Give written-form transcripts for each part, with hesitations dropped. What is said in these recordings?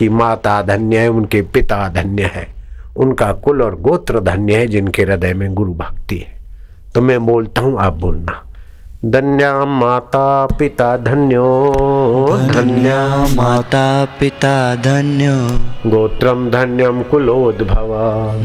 कि माता धन्य है, उनके पिता धन्य है, उनका कुल और गोत्र धन्य है जिनके हृदय में गुरु भक्ति है। तो मैं बोलता हूँ, आप बोलना। धन्य माता पिता धन्यो, धन्य माता पिता धन्यो, गोत्रम धन्यम कुलोद्भव,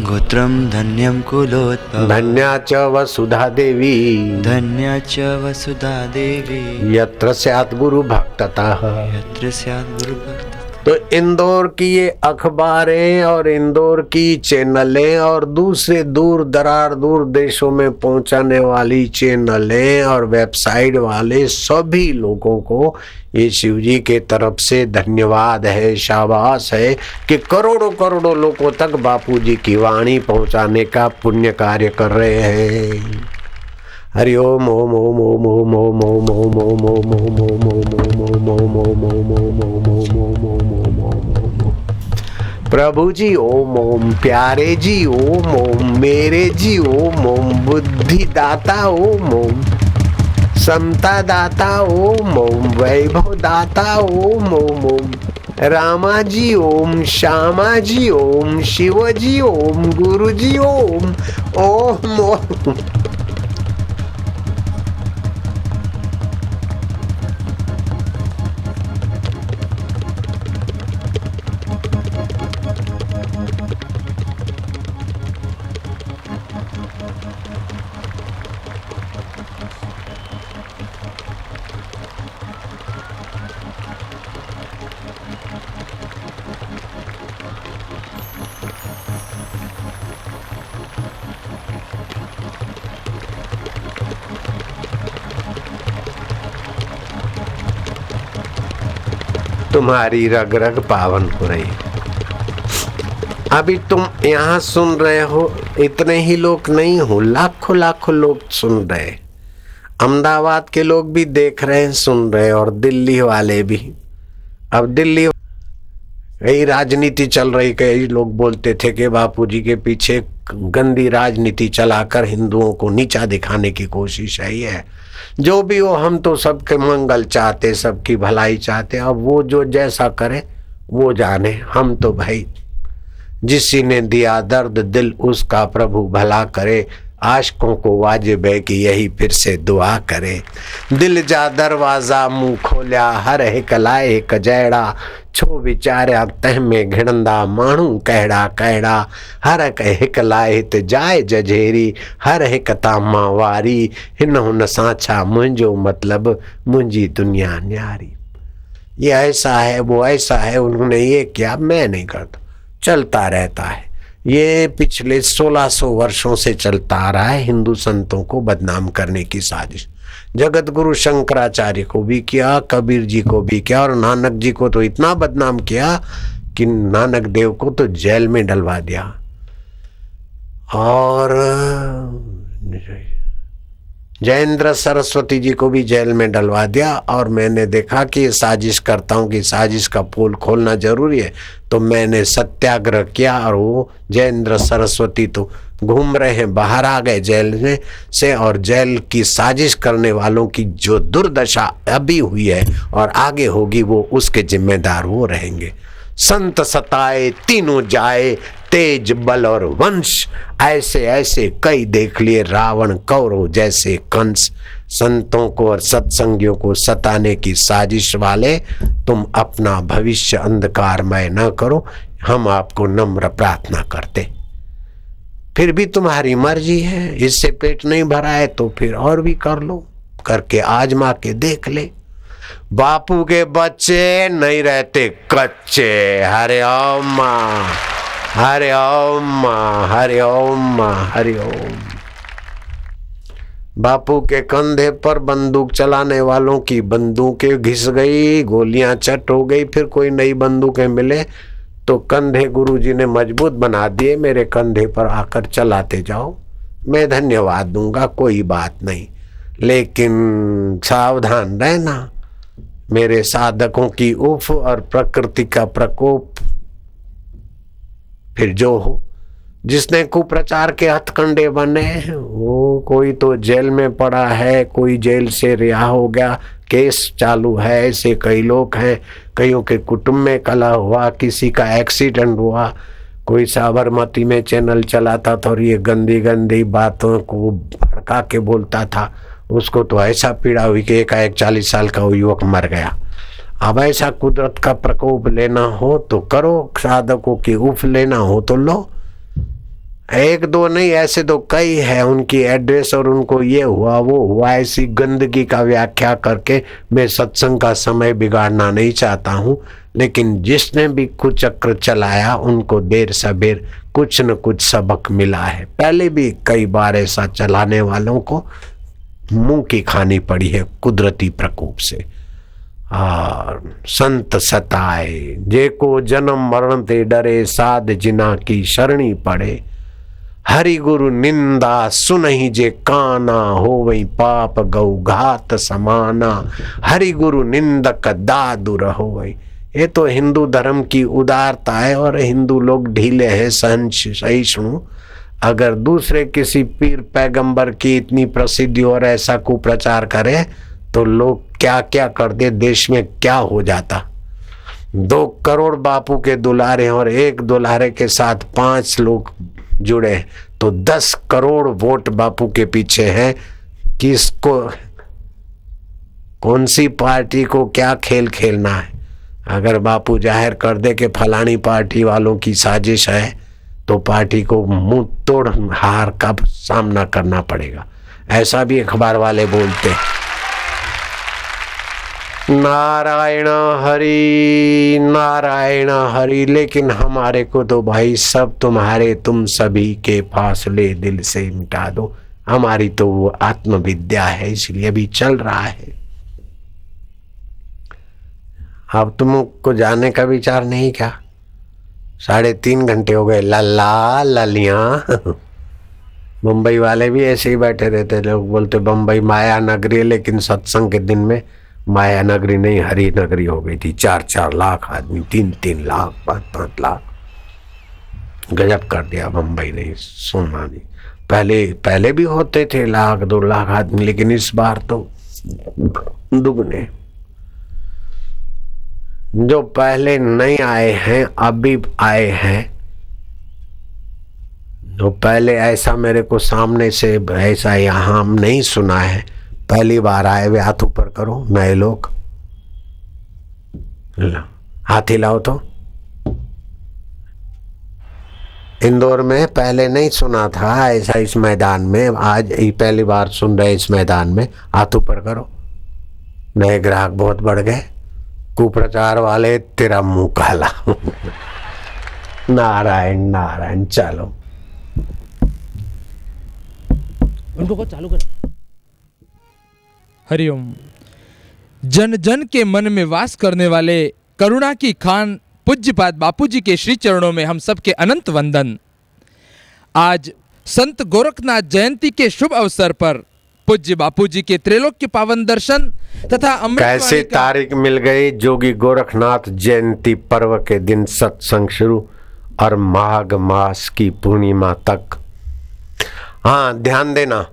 गोत्रम धन्यम कुलोद्भव, धन्या च वसुधा देवी, धन्या च वसुधा देवी, यत्र स्यात् गुरु भक्ततः, यत्र स्यात् गुरु भक्ततः। तो इंदौर की ये अखबारें और इंदौर की चैनलें और दूसरे दूर दरार दूर देशों में पहुंचाने वाली चैनलें और वेबसाइट वाले सभी लोगों को ये शिव जी के तरफ से धन्यवाद है, शाबाश है कि करोड़ों करोड़ों लोगों तक बापू जी की वाणी पहुंचाने का पुण्य कार्य कर रहे हैं। हरि ओम ओम ओम ओम ओम ओम ओम ओम ओम ओम ओम ओम ओम ओम ओम ओम ओम ओम। प्रभु जी ओम ओम, प्यारे जी ओम ओम, मेरे जी ओम ओम, बुद्धि दाता ओम ओम, समता दाता ओम ओम, वैभव दाता ओम ओम ओम, रामा जी ओम, श्यामा जी ओम, शिव जी ओम, गुरु जी ओम ओम ओम। तुम्हारी रग रग पावन हो रही। अभी तुम यहाँ सुन रहे हो, इतने ही लोग नहीं हो, लाखों लाखों लोग सुन रहे। अहमदाबाद के लोग भी देख रहे हैं, सुन रहे, और दिल्ली वाले भी। अब दिल्ली यही राजनीति चल रही, कई लोग बोलते थे कि बापूजी के पीछे गंदी राजनीति चलाकर हिंदुओं को नीचा दिखाने की कोशिश है। ये जो भी हो, हम तो सबके मंगल चाहते, सबकी भलाई चाहते। अब वो जो जैसा करे वो जाने, हम तो भाई जिसी ने दिया दर्द दिल उसका प्रभु भला करे। आशिकों को वाजिब है कि यही फिर से दुआ करे। दिल जा दरवाजा मुंह खोलिया, हर हिक लाए हिक जैड़ा, छो विचारिया तह में घिणंदा माण्हू कहड़ा कहड़ा। हर हिक लाए हित जाए जझेरी, हर हिक तामा वारी। हिन हुन सां छा मुंहिंजो मतलब, मुंहिंजी दुनिया न्यारी। ये ऐसा है, वो ऐसा है, उन्होंने ये किया, मैं नहीं करता। चलता रहता है, ये पिछले 1600 वर्षों से चलता आ रहा है। हिंदू संतों को बदनाम करने की साजिश जगत गुरु शंकराचार्य को भी किया, कबीर जी को भी किया, और नानक जी को तो इतना बदनाम किया कि नानक देव को तो जेल में डलवा दिया। और जयेंद्र सरस्वती जी को भी जेल में डलवा दिया। और मैंने देखा कि ये साजिश करता हूँ कि साजिश का पोल खोलना जरूरी है, तो मैंने सत्याग्रह किया। और वो जयेंद्र सरस्वती तो घूम रहे हैं, बाहर आ गए जेल में से। और जेल की साजिश करने वालों की जो दुर्दशा अभी हुई है और आगे होगी, वो उसके जिम्मेदार वो रहेंगे। संत सताए तीनों जाए, तेज बल और वंश। ऐसे ऐसे कई देख लिए रावण कौरव जैसे कंस। संतों को और सत्संगियों को सताने की साजिश वाले, तुम अपना भविष्य अंधकारमय न करो, हम आपको नम्र प्रार्थना करते। फिर भी तुम्हारी मर्जी है, इससे पेट नहीं भरा है तो फिर और भी कर लो, करके आजमा के देख ले। बापू के बच्चे नहीं रहते कच्चे। हरे ओम मां, हरे ओम मां, हरे ओम मां, हरे ओम। बापू के कंधे पर बंदूक चलाने वालों की बंदूकें घिस गई, गोलियां चट हो गई, फिर कोई नई बंदूकें मिले तो कंधे गुरुजी ने मजबूत बना दिए। मेरे कंधे पर आकर चलाते जाओ, मैं धन्यवाद दूंगा, कोई बात नहीं, लेकिन सावधान रहना। मेरे साधकों की उफ और प्रकृति का प्रकोप फिर जो हो। जिसने कुप्रचार के हथकंडे बने, वो कोई तो जेल में पड़ा है, कोई जेल से रिहा हो गया, केस चालू है। ऐसे कई लोग हैं, कईयों के कुटुंब में कलह हुआ, किसी का एक्सीडेंट हुआ, कोई साबरमती में चैनल चलाता था और ये गंदी गंदी बातों को भड़का के बोलता था, उसको तो ऐसा पीड़ा हुई कि एकाएक 40 साल का युवक मर गया। अब ऐसा कुदरत का प्रकोप लेना हो तो करो, साधकों की उफ लेना हो तो लो। एक दो नहीं, ऐसे तो कई है, उनकी एड्रेस और उनको ये हुआ वो हुआ, ऐसी गंदगी का व्याख्या करके मैं सत्संग का समय बिगाड़ना नहीं चाहता हूँ। लेकिन जिसने भी कुचक्र चलाया उनको देर सबेर कुछ न कुछ सबक मिला है। पहले भी कई बार ऐसा चलाने वालों को मुंह की खानी पड़ी है कुदरती प्रकोप से। और संत सताए जेको जन्म मरण ते डरे, साध जिना की शरणी पड़े। हरि गुरु निंदा सुनहि जे काना, होवई पाप गौ घात समाना। हरि गुरु निंदक दादुर होवई। ये तो हिंदू धर्म की उदारता है और हिंदू लोग ढीले हैं, सहिष्णु। अगर दूसरे किसी पीर पैगंबर की इतनी प्रसिद्धि और ऐसा कुप्रचार करे तो लोग क्या क्या कर दे, देश में क्या हो जाता। 2 करोड़ बापू के दुलारे और एक दुलारे के साथ 5 लोग जुड़े तो 10 करोड़ वोट बापू के पीछे है। किसको, कौन सी पार्टी को क्या खेल खेलना है। अगर बापू जाहिर कर दे कि फलानी पार्टी वालों की साजिश है तो पार्टी को मुंह तोड़ हार का सामना करना पड़ेगा। ऐसा भी अखबार वाले बोलते। नारायण हरि नारायण हरि, लेकिन हमारे को तो भाई सब तुम्हारे तुम सभी के फासले दिल से मिटा दो। हमारी तो वो आत्मविद्या है, इसलिए भी चल रहा है। अब तुमको जाने का विचार नहीं क्या? 3.5 घंटे हो गए, लल्ला ललियां। मुंबई वाले भी ऐसे ही बैठे रहते, लोग बोलते बम्बई माया नगरी है, लेकिन सत्संग के दिन में माया नगरी नहीं हरी नगरी हो गई थी। 4-4 लाख आदमी, 3-3 लाख, 5-5 लाख, गजब कर दिया मुंबई ने। सुनना नहीं, पहले भी होते थे 1-2 लाख आदमी, लेकिन इस बार तो दुगने। जो पहले नहीं आए हैं अभी आए हैं, जो पहले ऐसा मेरे को सामने से ऐसा यहाँ नहीं सुना है, पहली बार आए वे हाथ ऊपर करो। नए लोग हाथ हिलाओ तो। इंदौर में पहले नहीं सुना था ऐसा इस मैदान में, आज ही पहली बार सुन रहे इस मैदान में, हाथ ऊपर करो। नए ग्राहक बहुत बढ़ गए। कुप्रचार वाले तेरा मुंह काला। नारायण नारायण। चलो उनको चालू कर। हरिओम। जन जन के मन में वास करने वाले करुणा की खान पूज्यपाद बापूजी के श्री चरणों में हम सबके अनंत वंदन। आज संत गोरखनाथ जयंती के शुभ अवसर पर पूज्य बापूजी के त्रैलोक्य पावन दर्शन तथा अमृत कैसे तारीख मिल गई। जोगी गोरखनाथ जयंती पर्व के दिन सत्संग शुरू और माघ मास की पूर्णिमा तक। हाँ, ध्यान देना,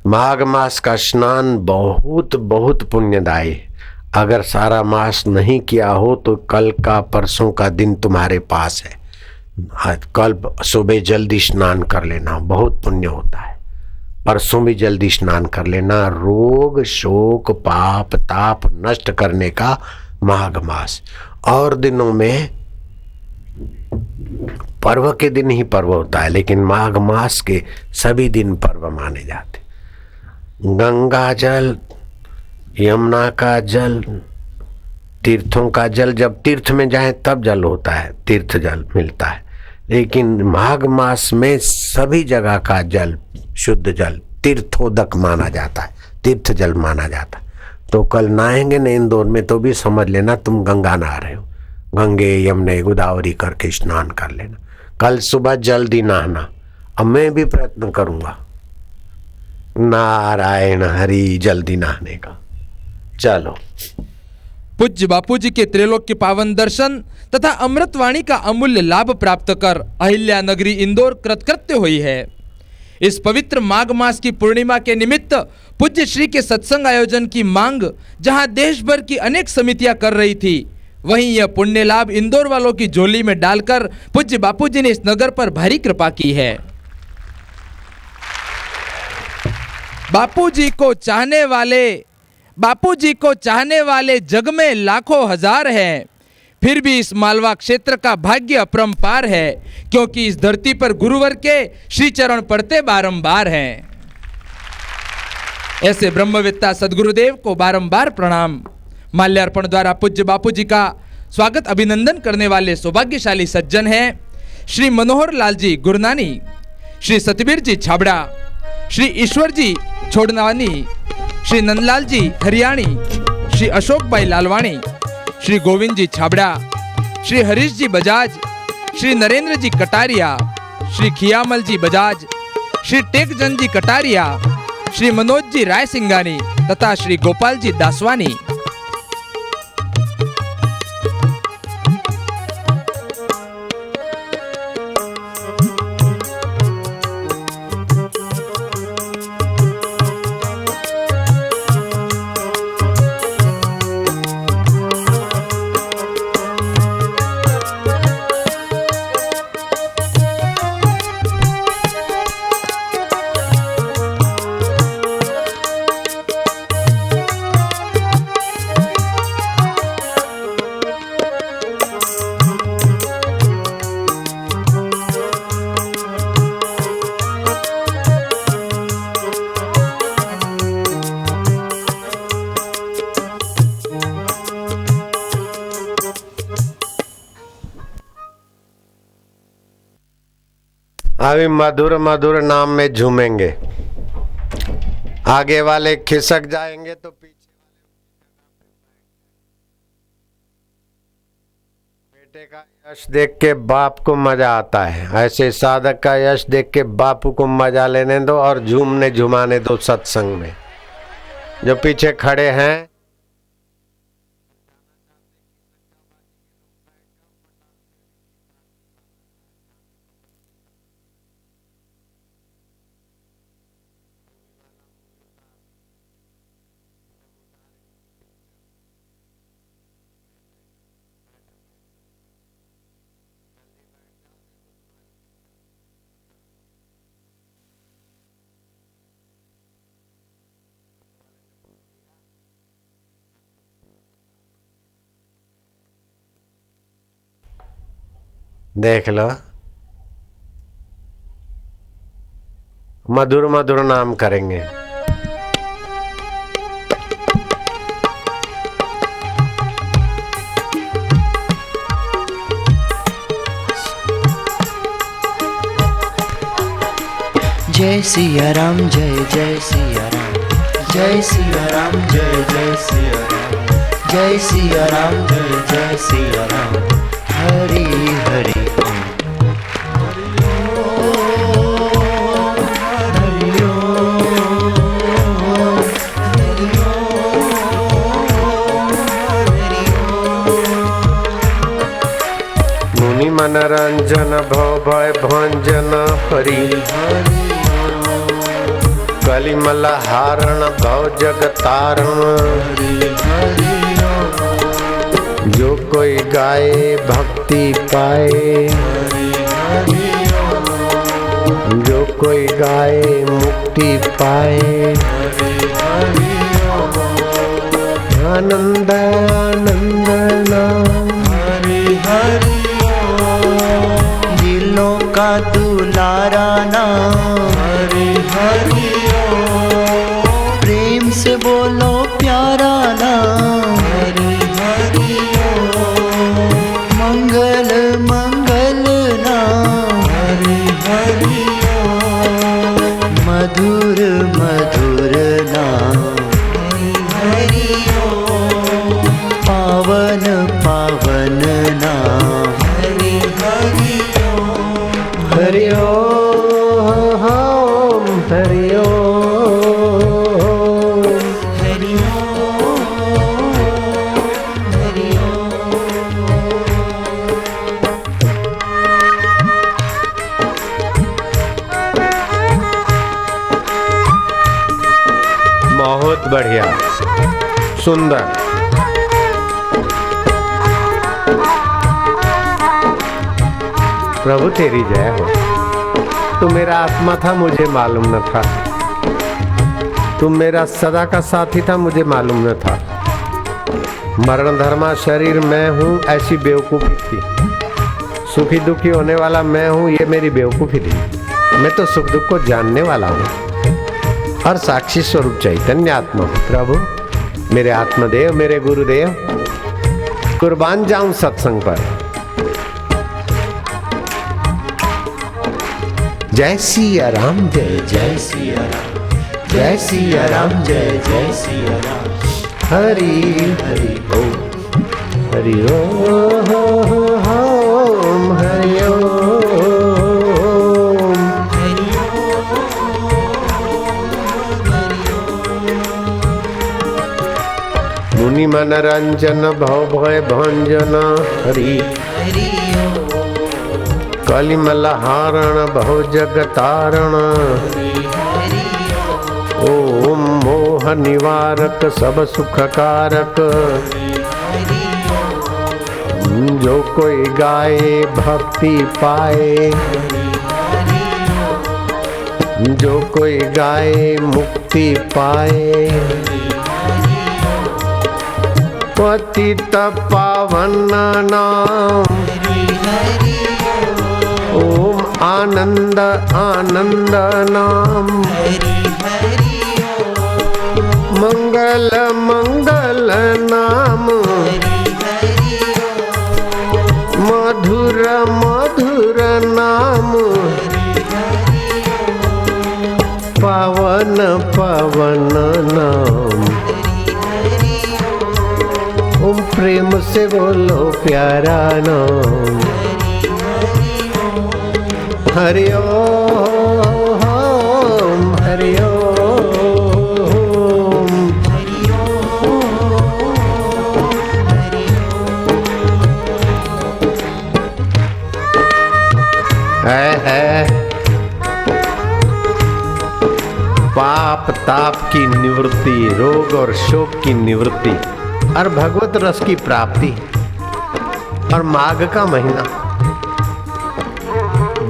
माघ मास का स्नान बहुत बहुत पुण्यदायी है। अगर सारा मास नहीं किया हो तो कल का परसों का दिन तुम्हारे पास है। कल सुबह जल्दी स्नान कर लेना, बहुत पुण्य होता है। परसों भी जल्दी स्नान कर लेना। रोग शोक पाप ताप नष्ट करने का माघ मास। और दिनों में पर्व के दिन ही पर्व होता है, लेकिन माघ मास के सभी दिन पर्व माने जाते। गंगा जल, यमुना का जल, तीर्थों का जल, जब तीर्थ में जाए तब जल होता है, तीर्थ जल मिलता है। लेकिन माघ मास में सभी जगह का जल शुद्ध जल तीर्थोदक माना जाता है, तीर्थ जल माना जाता है। तो कल नहाएंगे न इंदौर में तो भी समझ लेना तुम गंगा नहा रहे हो। गंगे यमुने गोदावरी करके स्नान कर लेना। कल सुबह जल्दी नहाना। अब मैं भी प्रयत्न करूंगा नारायण हरि जल्दी नहाने का। चलो। पूज्य बापूजी के त्रैलोक्य पावन दर्शन तथा अमृतवाणी का अमूल्य लाभ प्राप्त कर अहिल्या नगरी इंदौर कृतकृत्य हुई है। इस पवित्र माघ मास की पूर्णिमा के निमित्त पूज्य श्री के सत्संग आयोजन की मांग जहां देश भर की अनेक समितियां कर रही थी, वहीं यह पुण्य लाभ इंदौर वालों की झोली में डालकर पूज्य बापूजी ने इस नगर पर भारी कृपा की है। बापूजी को चाहने वाले जग में लाखों हजार हैं, फिर भी इस मालवा क्षेत्र का भाग्य अपरंपार है, क्योंकि इस धरती पर गुरुवर के श्री चरण पड़ते बारंबार हैं। ऐसे ब्रह्मवेत्ता सदगुरुदेव को बारंबार प्रणाम। माल्यार्पण द्वारा पूज्य बापूजी का स्वागत अभिनंदन करने वाले सौभाग्यशाली सज्जन हैं श्री मनोहर लाल जी गुरनानी, श्री सतबीर जी छाबड़ा, श्री ईश्वर जी छोड़नानी, श्री नंदलाल जी हरियाणी, श्री अशोक भाई लालवाणी, श्री गोविंद जी छाबड़ा, श्री हरीश जी बजाज, श्री नरेंद्र जी कटारिया, श्री खियामल जी बजाज, श्री टेकचंद जी कटारिया, श्री मनोज जी राय सिंगानी तथा श्री गोपाल जी दासवानी। अभी मधुर मधुर नाम में झूमेंगे, आगे वाले खिसक जाएंगे तो पीछे वाले। बेटे का यश देख के बाप को मजा आता है, ऐसे साधक का यश देख के बापू को मजा लेने दो और झूमने झुमाने दो सत्संग में। जो पीछे खड़े हैं देख लो, मधुर मधुर नाम करेंगे। जय सिया राम, जय जय सिया राम, जय सिया राम, जय जय सिया राम, जय सिया राम, जय जय सिया राम, हरि हरि ओम। मुनि मनरंजन भव भय भंजन हरि हरि, कलिमल हारण भव जगतारण हरि हरि। जो कोई गाए भक्ति पाए, जो कोई गाए मुक्ति पाए। आनंद आनंद नाम हरि हरि ओम। दिलों का दुलारा नाम हरि हरि ओम। प्रेम से बोलो प्यारा नाम हरि हरि ओम। मंगल मंगल नाम हरि हरि ओम। मधुर मधुर नाम हरि हरि ओम। पावन पावन नाम हरि हरि ओम। हरि ओम हरि ओम हरि ओम हरि ओम। बढ़िया, सुंदर। प्रभु तेरी जय हो। तू मेरा आत्मा था, मुझे मालूम न था। तू मेरा सदा का साथी था, मुझे मालूम न था। मरण धर्मा शरीर मैं हूँ, ऐसी बेवकूफी थी। सुखी दुखी होने वाला मैं हूँ, ये मेरी बेवकूफी थी। मैं तो सुख दुख को जानने वाला हूँ और साक्षी स्वरूप चैतन्य आत्मा। प्रभु मेरे आत्मदेव, मेरे गुरुदेव, कुर्बान जाऊं सत्संग पर। जय सिया राम, जय जय सिया राम, जय सिया राम, जय जय सिया राम। हरि हरि ओम, हरि ओम, हरि ओम। मुनि मनरंजन भव भय भंजन। हरि कलिमल हारण बहु जगतारण। ओम मोह निवारक सब सुख कारक। जो कोई गाए भक्ति पाए, जो कोई गाए मुक्ति पाए। पतित पावन नाम, ओम आनंद आनंद नाम। मंगल मंगल नाम, मधुर मधुर नाम। पावन पावन नाम। ओम प्रेम से बोलो प्यारा नाम। हरि ओम, हरि ओम। है पाप ताप की निवृत्ति, रोग और शोक की निवृत्ति और भगवत रस की प्राप्ति। और माघ का महीना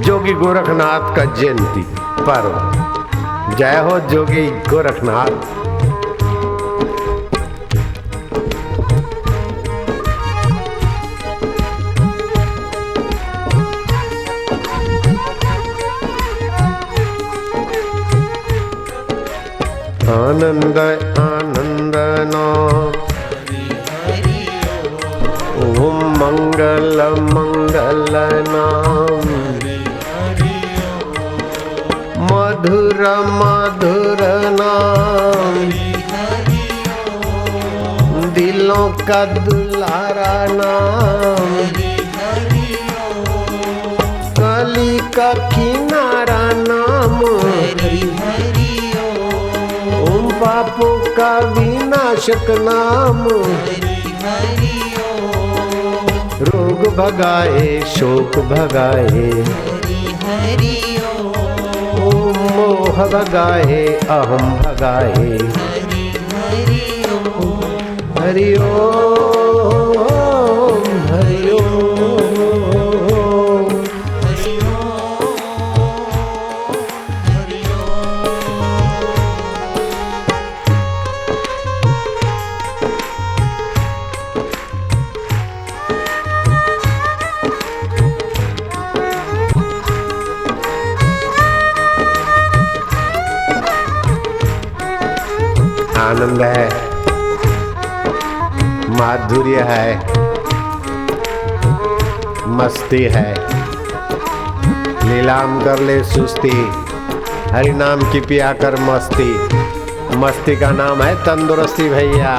जोगी गोरखनाथ का जयंती पर्व। जय हो जोगी गोरखनाथ। आनंद आनंद नाम। ओम मंगल मंगल नाम। मधुर मधुर नाम। दिलों का दुलारा नाम। कली का किनारा नाम। ओम पापों का विनाशक नाम। रोग भगाए शोक भगाए। ओम मोह भगाए अहम भगाए। हरि ओम, हरि ओम। आनंद है, माधुर्य है, मस्ती है। नीलाम कर ले सुस्ती, हरि नाम की पिया कर मस्ती। मस्ती का नाम है तंदुरुस्ती भैया।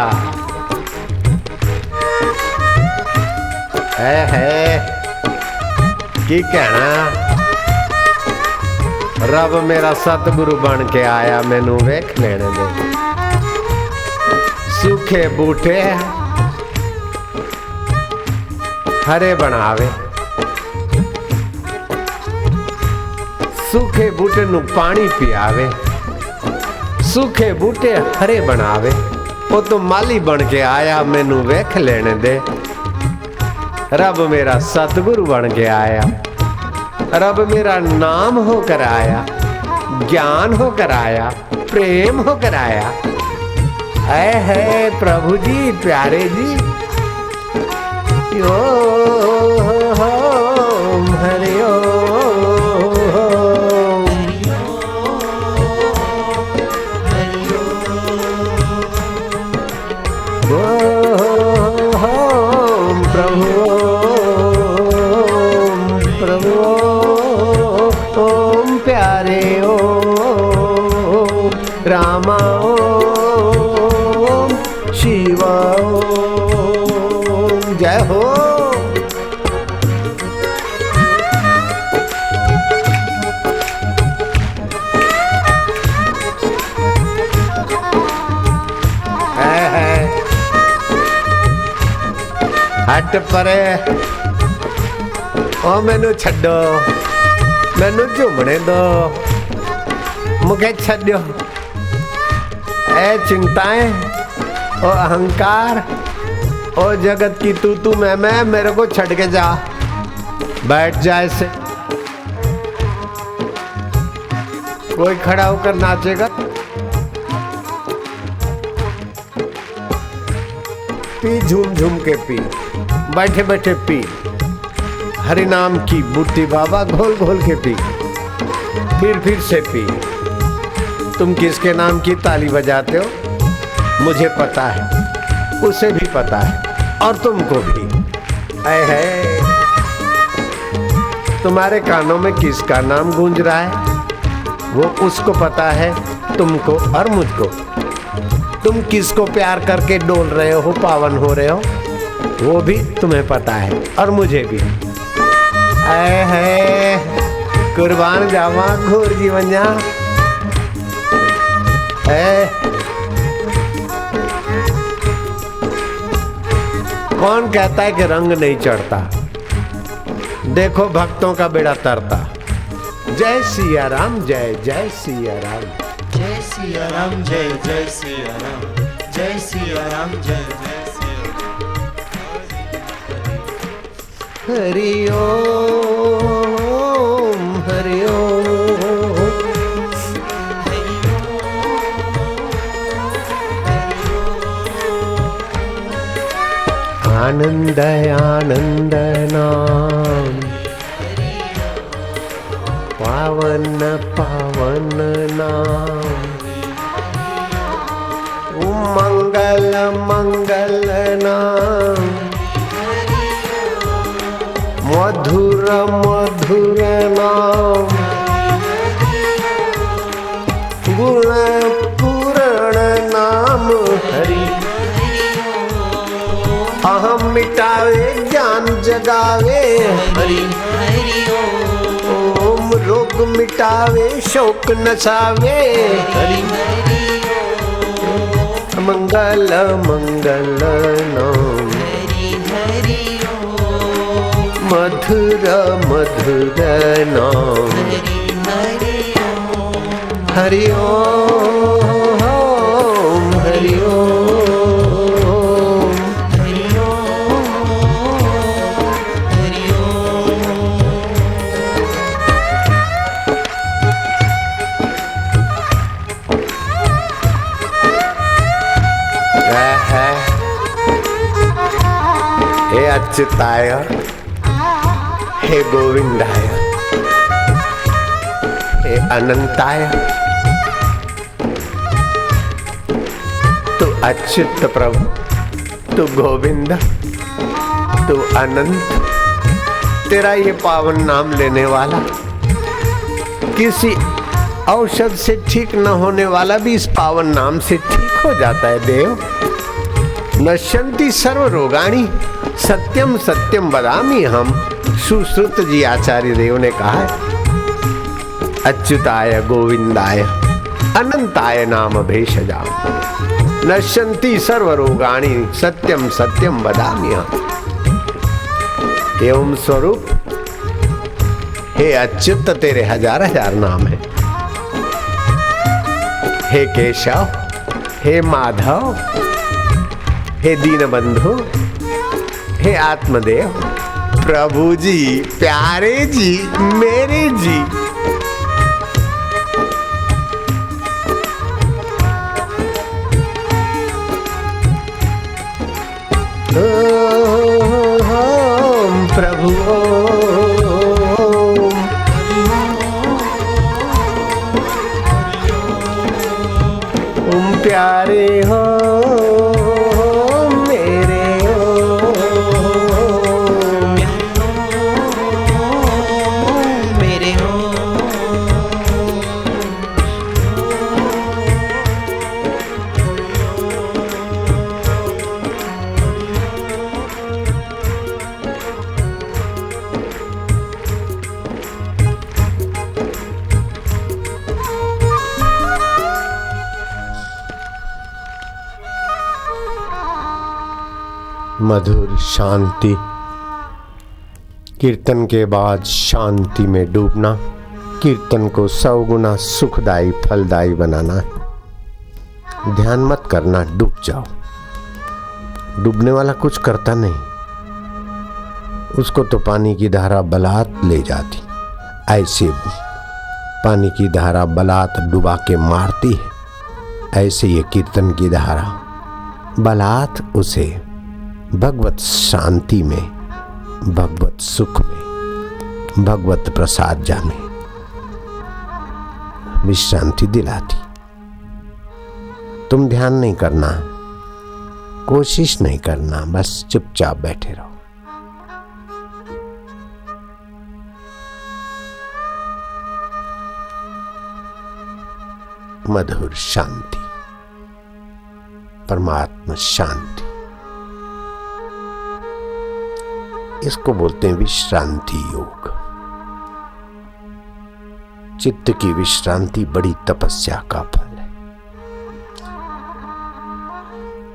है की कहना। रब मेरा सतगुरु बन के आया, मैनू वेख लेने दे। सूखे बूटे हरे बनावे। सूखे बूटे नू पानी पियावे। सूखे बूटे हरे बनावे। वो तो माली बन के आया, मैनू वेख लेने दे। रब मेरा सतगुरु बन के आया, रब मेरा नाम होकर आया, ज्ञान होकर आया, प्रेम होकर आया। है प्रभु जी, प्यारे जी। ओम हरि ओम, ओम प्रभु, प्रभु ओम प्यारे ओम रामा ओम शिवा ओम। जय हो। हट परे, ओ मैनू छड्डो, मैनू झूमने दो, मुझे छड्डो। ए चिंताएं, ओ अहंकार, ओ जगत की तू मैं, मेरे को छड़ के जा, बैठ जा ऐसे। कोई खड़ा होकर नाचेगा? पी, झूम झूम के पी, बैठे बैठे पी। हरि नाम की बूटी बाबा घोल घोल के पी, फिर से पी। तुम किसके नाम की ताली बजाते हो मुझे पता है, उसे भी पता है, और तुमको भी। है तुम्हारे कानों में किसका नाम गूंज रहा है वो उसको पता है, तुमको और मुझको। तुम किसको प्यार करके डोल रहे हो, पावन हो रहे हो, वो भी तुम्हें पता है और मुझे भी। है कुर्बान जावा घोर जीवन जा। कौन कहता है कि रंग नहीं चढ़ता? देखो भक्तों का बेड़ा तरता। जय सिया राम, जय जय सिया राम, जय सिया राम, जय जय सिया राम, जय सिया राम, जय जय सिया राम। हरि ओम, हरि ओम, आनंद आनंद नाम, पावन पावन नाम, मंगल मंगल नाम, मधुर मधुर नाम, गुण पूर्ण नाम हरि। अहम मिटावे ज्ञान जगावे हरि, ओम रोग मिटावे शोक नसावे हरि। मंगल मंगल नाम, मधुर मधुर नाम हरि ओम, हरि ओम, हरि हे अच्युताय, हे गोविंदाय, हे अनंताय। तू अच्युत प्रभु, तू गोविंद, तू अनंत। तेरा ये पावन नाम लेने वाला किसी औषध से ठीक न होने वाला भी इस पावन नाम से ठीक हो जाता है देव। नश्यन्ति सर्व रोगाणी सत्यम सत्यम वदामि हम। सुश्रुत जी आचार्य देव ने कहा है, अच्युताय गोविंदाय अनंताय नाम भेषजाम, नश्यन्ति सर्व रोगाणी सत्यम सत्यम वदामि हम। एवं स्वरूप हे अच्युत, तेरे हजार हजार नाम है। हे केशव, हे माधव, हे दीनबंधु, हे आत्मदेव, प्रभु जी, प्यारे जी, मेरे जी। ओम प्रभु ओम प्यारे हो मेरे मेरे हो। मधुर शांति। कीर्तन के बाद शांति में डूबना कीर्तन को 100 गुना सुखदायी फलदायी बनाना है। ध्यान मत करना, डूब जाओ। डूबने वाला कुछ करता नहीं, उसको तो पानी की धारा बलात् ले जाती। ऐसे पानी की धारा बलात् डुबा के मारती है, ऐसे ये कीर्तन की धारा बलात् उसे भगवत शांति में, भगवत सुख में, भगवत प्रसाद में विश्रांति दिलाती। तुम ध्यान नहीं करना, कोशिश नहीं करना, बस चुपचाप बैठे रहो। मधुर शांति, परमात्मा शांति, इसको बोलते हैं विश्रांति योग। चित्त की विश्रांति बड़ी तपस्या का फल है।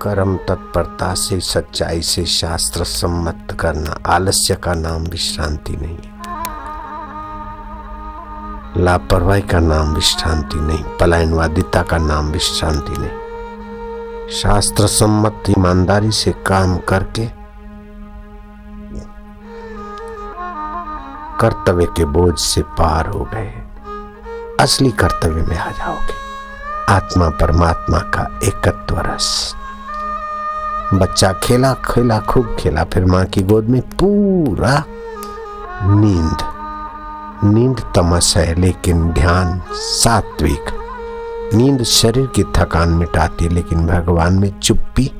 कर्म तत्परता से, सच्चाई से शास्त्र सम्मत करना, आलस्य का नाम विश्रांति नहीं है। लापरवाही का नाम विश्रांति नहीं, पलायनवादिता का नाम विश्रांति नहीं। शास्त्र सम्मत ईमानदारी से काम करके कर्तव्य के बोझ से पार हो गए, असली कर्तव्य में आ जाओगे। आत्मा परमात्मा का एकत्व रस। बच्चा खेला खेला, खूब खेला, फिर मां की गोद में पूरा नींद। नींद तमस है, लेकिन ध्यान सात्विक। नींद शरीर की थकान मिटाती, लेकिन भगवान में चुप्पी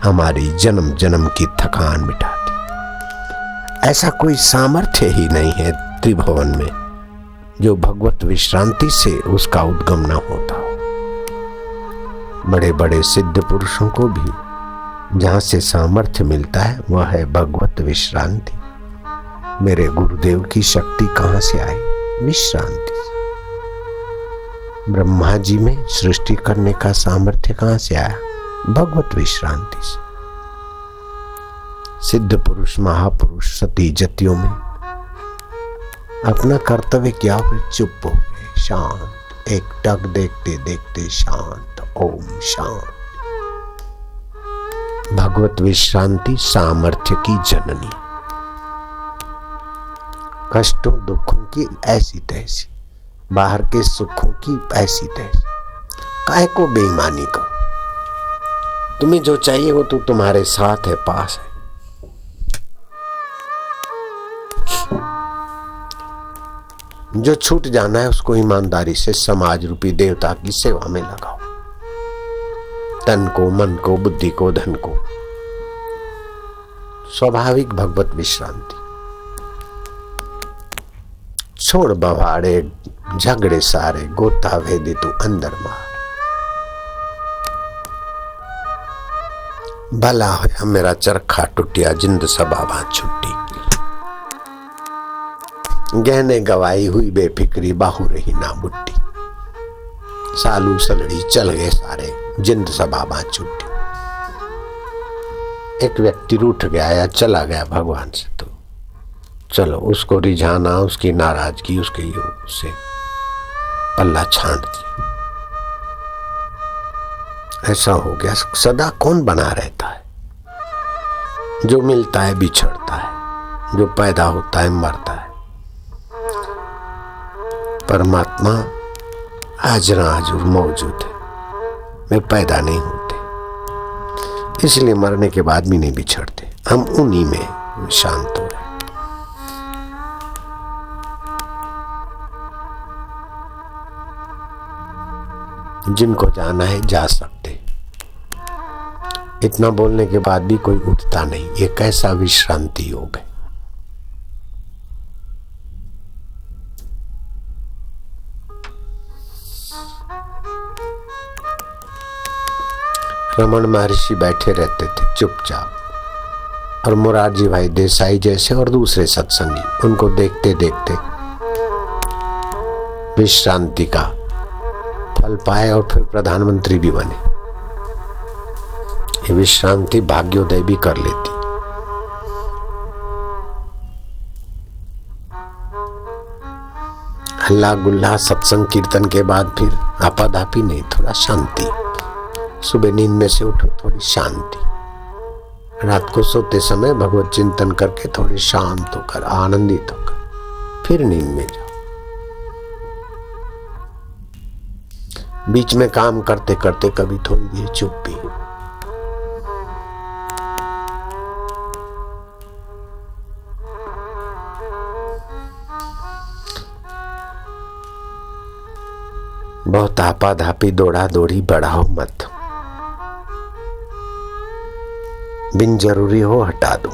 हमारी जन्म जन्म की थकान मिटाती। ऐसा कोई सामर्थ्य ही नहीं है त्रिभुवन में जो भगवत विश्रांति से उसका उद्गम न होता हो। बड़े बड़े सिद्ध पुरुषों को भी जहां से सामर्थ्य मिलता है वह है भगवत विश्रांति। मेरे गुरुदेव की शक्ति कहां से आई? विश्रांति से। ब्रह्मा जी में सृष्टि करने का सामर्थ्य कहां से आया? भगवत विश्रांति से। सिद्ध पुरुष, महापुरुष, सती जतियों में अपना कर्तव्य किया, फिर चुप हो गए, शांत। एक टक देखते देखते शांत, ओम शांत। भगवत विश्रांति सामर्थ्य की जननी। कष्टों दुखों की ऐसी तैसी, बाहर के सुखों की ऐसी तैसी। काहे को बेईमानी करो? तुम्हें जो चाहिए वो तो तुम्हारे साथ है, पास है। जो छूट जाना है उसको ईमानदारी से समाज रूपी देवता की सेवा में लगाओ। तन को, मन को, बुद्धि को, धन को। स्वाभाविक भगवत विश्रांति। छोड़ बवाड़े झगड़े सारे, गोता भेदी तू अंदर मार। भला होया मेरा चरखा टूटिया, जिंद सबाबा छुट्टी। गहने गवाई हुई बेफिक्री, बाहु रही ना बुट्टी। सालू सलड़ी चल गए सारे, जिंद सबाबा छुट्टी। एक व्यक्ति रूठ गया या चला गया भगवान से, तो चलो उसको रिझाना, उसकी नाराजगी, उसके योग से पल्ला छांट दिया। ऐसा हो गया। सदा कौन बना रहता है? जो मिलता है बिछड़ता है, जो पैदा होता है मरता है। परमात्मा हाजिर हाजुर मौजूद है, वे पैदा नहीं होते, इसलिए मरने के बाद भी नहीं बिछड़ते। हम उन्हीं में शांत हो रहे। जिनको जाना है जा सकते। इतना बोलने के बाद भी कोई उठता नहीं। ये कैसा विश्रांति योग है। रमन महर्षि बैठे रहते थे चुपचाप, और मोरारजी भाई देसाई जैसे और दूसरे सत्संगी उनको देखते देखते विश्रांति का फल पाए और फिर प्रधानमंत्री भी बने। ये विश्रांति भाग्योदय भी कर लेती। हल्ला गुल्ला सत्संग कीर्तन के बाद फिर आपाधापी नहीं, थोड़ा शांति। सुबह नींद में से उठो, थोड़ी शांति। रात को सोते समय भगवत चिंतन करके थोड़े शांत होकर आनंदित होकर फिर नींद में जाओ। बीच में काम करते करते कभी थोड़ी देर चुप्पी। बहुत आपाधापी दौड़ा दौड़ी बढ़ाओ मत। बिन जरूरी हो हटा दो,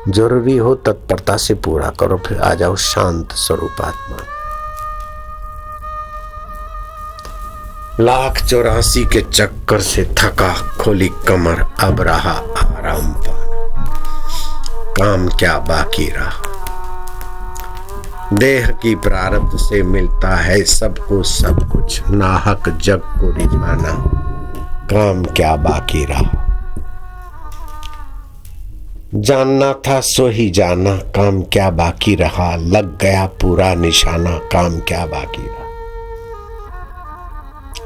जरूरी हो तत्परता से पूरा करो। फिर आ जाओ शांत स्वरूप आत्मा। 1,84,000 के चक्कर से थका खोली कमर, अब रहा आराम पाना। काम क्या बाकी रहा। देह की प्रारब्ध से मिलता है सबको सब कुछ, नाहक जग को रिझाना। काम क्या बाकी रहा। जानना था सो ही जाना, काम क्या बाकी रहा। लग गया पूरा निशाना, काम क्या बाकी रहा।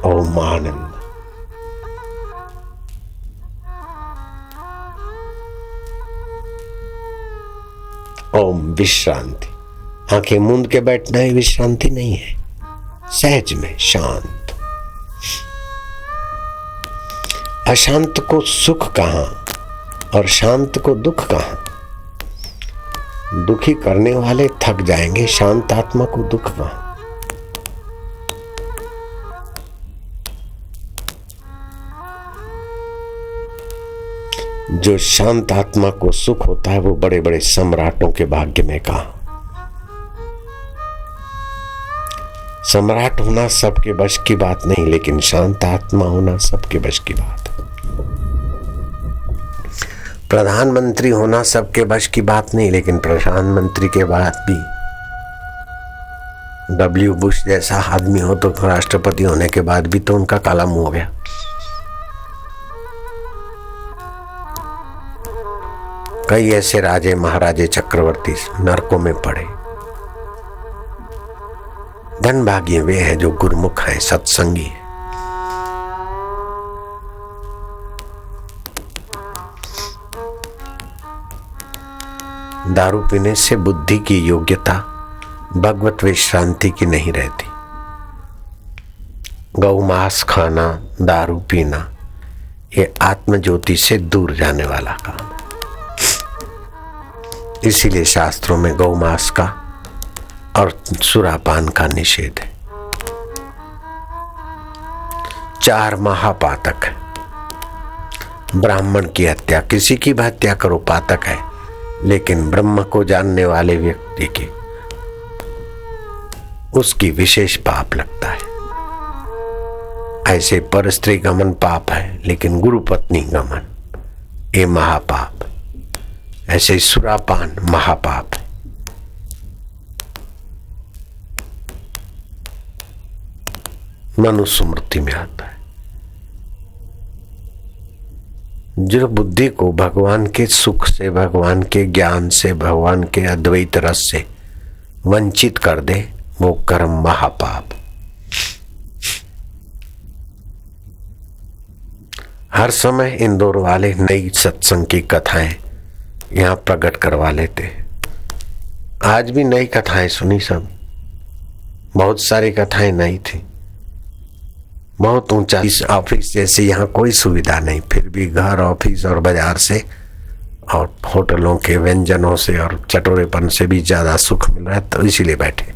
ओम आनंद। ओम विश्रांति। आंखें मूंद के बैठना ही विश्रांति नहीं है। सहज में शांत। अशांत को सुख कहां और शांत को दुख कहां। दुखी करने वाले थक जाएंगे, शांत आत्मा को दुख कहां। जो शांत आत्मा को सुख होता है वो बड़े बड़े सम्राटों के भाग्य में कहां। सम्राट होना सबके बश की बात नहीं, लेकिन शांत आत्मा होना सबके बश की बात है। प्रधानमंत्री होना सबके बश की बात नहीं, लेकिन प्रधानमंत्री के बाद भी डब्ल्यू बुश जैसा आदमी हो तो राष्ट्रपति होने के बाद भी तो उनका काला मुंह हो गया। कई ऐसे राजे महाराजे चक्रवर्ती नरकों में पड़े। धनभागी वे हैं जो गुरुमुख हैं, सत्संगी हैं। दारू पीने से बुद्धि की योग्यता भगवत विश्रांति की नहीं रहती। गौ मांस खाना, दारू पीना, ये आत्म ज्योति से दूर जाने वाला काम है। इसीलिए शास्त्रों में गौ मांस का और सुरापान का निषेध है। 4 महापातक है। ब्राह्मण की हत्या, किसी की भी हत्या करो पातक है, लेकिन ब्रह्म को जानने वाले व्यक्ति के उसकी विशेष पाप लगता है। ऐसे परस्त्री गमन पाप है, लेकिन गुरु पत्नी गमन ये महापाप। ऐसे सुरापान महापाप है। मनुस्मृति में आता है। जो बुद्धि को भगवान के सुख से, भगवान के ज्ञान से, भगवान के अद्वैत रस से वंचित कर दे, वो कर्म महापाप। हर समय इंदौर वाले नई सत्संग की कथाएं यहाँ प्रकट करवा लेते। आज भी नई कथाएं सुनी सब, बहुत सारी कथाएं नई थी। बहुत ऊंचा ऑफिस जैसे यहाँ कोई सुविधा नहीं, फिर भी घर, ऑफिस और बाजार से और होटलों के व्यंजनों से और चटोरेपन से भी ज्यादा सुख मिल रहा है, तो इसीलिए बैठे।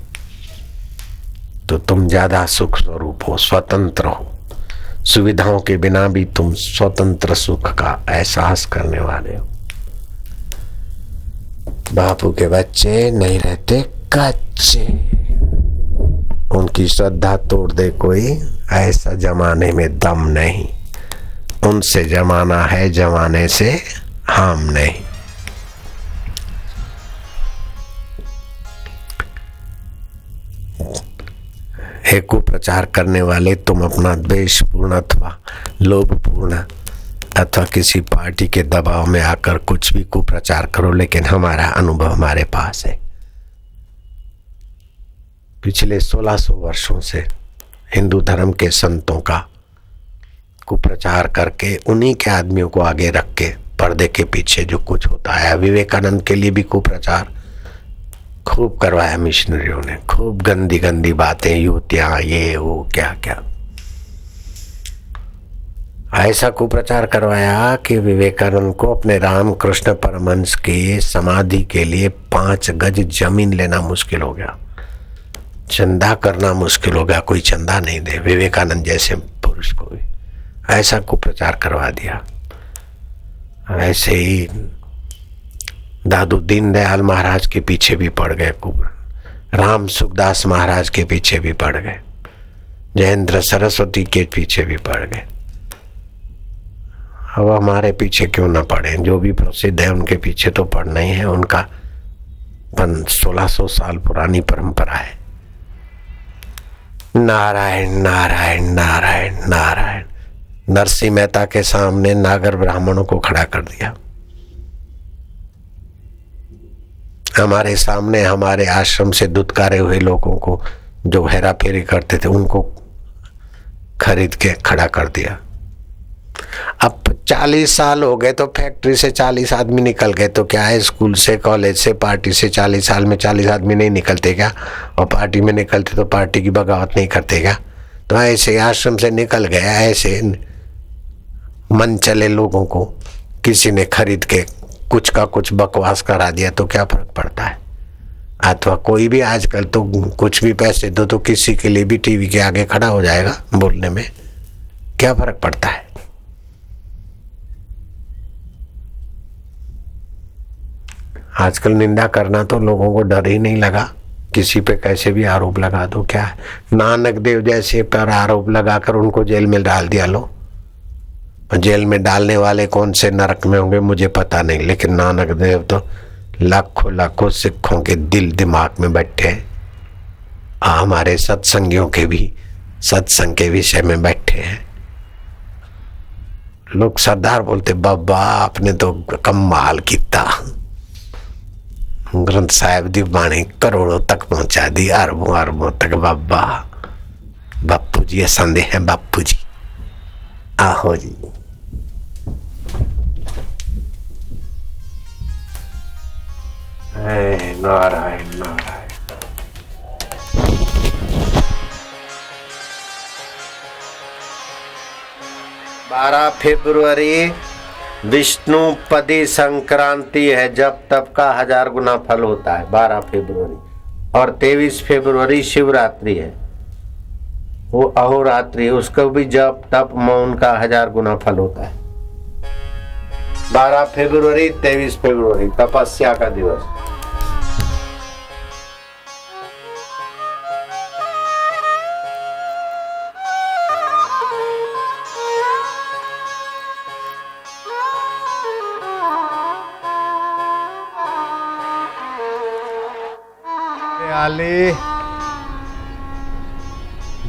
तो तुम ज्यादा सुख स्वरूप हो, स्वतंत्र हो, सुविधाओं के बिना भी तुम स्वतंत्र सुख का एहसास करने वाले हो। बापू के बच्चे नहीं रहते कच्चे, उनकी श्रद्धा तोड़ दे कोई, ऐसा जमाने में दम नहीं। उनसे जमाना है, जमाने से हम नहीं। हे कुप्रचार करने वाले, तुम अपना द्वेषपूर्ण अथवा लोभपूर्ण अथवा किसी पार्टी के दबाव में आकर कुछ भी कुप्रचार करो, लेकिन हमारा अनुभव हमारे पास है। पिछले 1600 वर्षों से हिंदू धर्म के संतों का कुप्रचार करके उन्हीं के आदमियों को आगे रख के पर्दे के पीछे जो कुछ होता है, विवेकानंद के लिए भी कुप्रचार खूब करवाया मिशनरियों ने, खूब गंदी गंदी बातें, युवतियां, ये वो क्या क्या, ऐसा कुप्रचार करवाया कि विवेकानंद को अपने रामकृष्ण परमहंस की समाधि के लिए 5 गज जमीन लेना मुश्किल हो गया, चंदा करना मुश्किल हो गया, कोई चंदा नहीं दे विवेकानंद जैसे पुरुष को भी। ऐसा कुप्रचार करवा दिया। ऐसे ही दादू दीनदयाल महाराज के पीछे भी पड़ गए, राम सुखदास महाराज के पीछे भी पड़ गए, जयेंद्र सरस्वती के पीछे भी पड़ गए। अब हमारे पीछे क्यों ना पड़े? जो भी प्रसिद्ध है उनके पीछे तो पड़ना ही है, उनका 1600 साल पुरानी परंपरा है। नारायण नारायण नारायण नारायण। नरसिंह मेहता के सामने नागर ब्राह्मणों को खड़ा कर दिया। हमारे सामने हमारे आश्रम से दुत्कारे हुए लोगों को जो हेरा फेरी करते थे उनको खरीद के खड़ा कर दिया। अब 40 साल हो गए तो फैक्ट्री से 40 आदमी निकल गए, तो क्या है, स्कूल से, कॉलेज से, पार्टी से 40 साल में 40 आदमी नहीं निकलते क्या? और पार्टी में निकलते तो पार्टी की बगावत नहीं करते क्या? तो ऐसे आश्रम से निकल गया, ऐसे मन चले लोगों को किसी ने खरीद के कुछ का कुछ बकवास करा दिया तो क्या फर्क पड़ता है? अथवा कोई भी आजकल तो कुछ भी पैसे दो तो किसी के लिए भी टीवी के आगे खड़ा हो जाएगा बोलने में, क्या फर्क पड़ता है? आजकल निंदा करना तो लोगों को डर ही नहीं लगा, किसी पे कैसे भी आरोप लगा दो। क्या है, नानक देव जैसे पर आरोप लगाकर उनको जेल में डाल दिया। लो, जेल में डालने वाले कौन से नरक में होंगे मुझे पता नहीं, लेकिन नानक देव तो लाखों लाखों सिखों के दिल दिमाग में बैठे हैं। हमारे सत्संगियों के भी सत्संग के विषय में बैठे हैं। लोग सरदार बोलते, बाबा आपने तो कमाल किया, ग्रंथ साहिब दी बाणी करोड़ों तक पहुंचा दी, अरबों अरबों तक। बाबा बापू जी संदेह है, बापू जी आहो जी। नारायण नारायण। 12 फरवरी विष्णुपदी संक्रांति है, जब तप का 1000 गुना फल होता है 12 फरवरी। और 23 फरवरी शिवरात्रि है, वो अहोरात्रि, उसको भी जप तप मौन का 1000 गुना फल होता है। 12 फरवरी 23 फरवरी तपस्या का दिवस। आली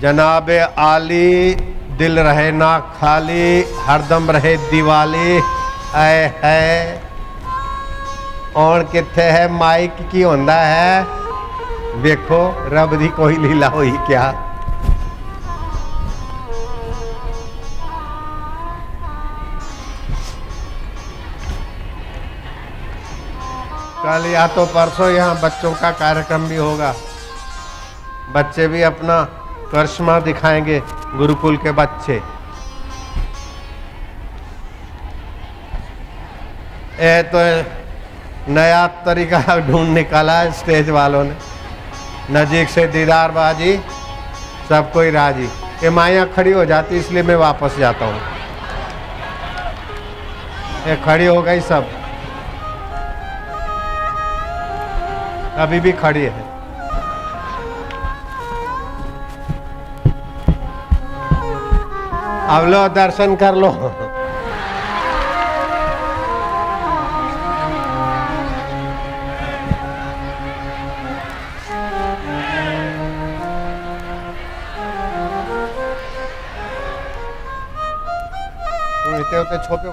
जनाबे आली, दिल रहे ना खाली, हरदम रहे दिवाली। आए है और किथे है माइक की होंदा है, देखो रब दी कोई लीला हुई क्या। कल या तो परसों यहाँ बच्चों का कार्यक्रम भी होगा। बच्चे भी अपना करिश्मा दिखाएंगे, गुरुकुल के बच्चे। ये तो नया तरीका ढूंढ निकाला है स्टेज वालों ने। नजीक से दीदारबाजी, सब कोई राजी। ये माया खड़ी हो जाती इसलिए मैं वापस जाता हूँ। ये खड़ी हो गई सब, अभी भी खड़ी है। अब लो दर्शन कर लो। इतने होते छोपे